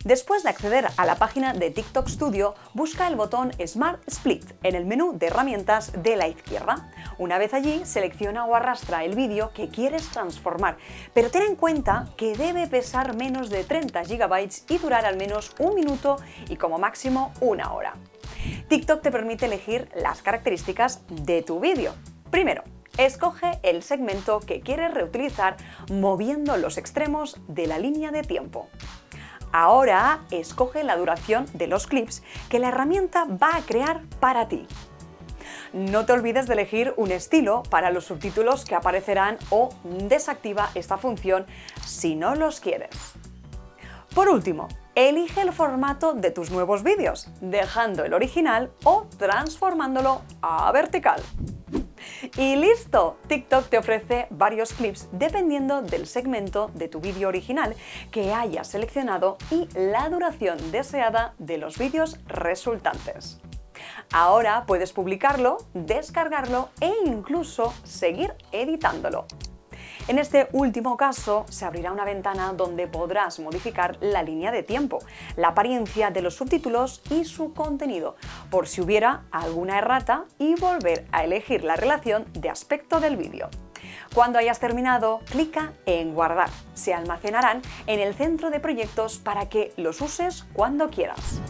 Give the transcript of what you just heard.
Después de acceder a la página de TikTok Studio, busca el botón Smart Split en el menú de herramientas de la izquierda. Una vez allí, selecciona o arrastra el vídeo que quieres transformar, pero ten en cuenta que debe pesar menos de 30 GB y durar al menos 1 minuto y como máximo 1 hora. TikTok te permite elegir las características de tu vídeo. Primero, escoge el segmento que quieres reutilizar moviendo los extremos de la línea de tiempo. Ahora escoge la duración de los clips que la herramienta va a crear para ti. No te olvides de elegir un estilo para los subtítulos que aparecerán o desactiva esta función si no los quieres. Por último, elige el formato de tus nuevos vídeos, dejando el original o transformándolo a vertical. Y listo, TikTok te ofrece varios clips dependiendo del segmento de tu vídeo original que hayas seleccionado y la duración deseada de los vídeos resultantes. Ahora puedes publicarlo, descargarlo e incluso seguir editándolo. En este último caso, se abrirá una ventana donde podrás modificar la línea de tiempo, la apariencia de los subtítulos y su contenido, por si hubiera alguna errata, y volver a elegir la relación de aspecto del vídeo. Cuando hayas terminado, clica en Guardar. Se almacenarán en el centro de proyectos para que los uses cuando quieras.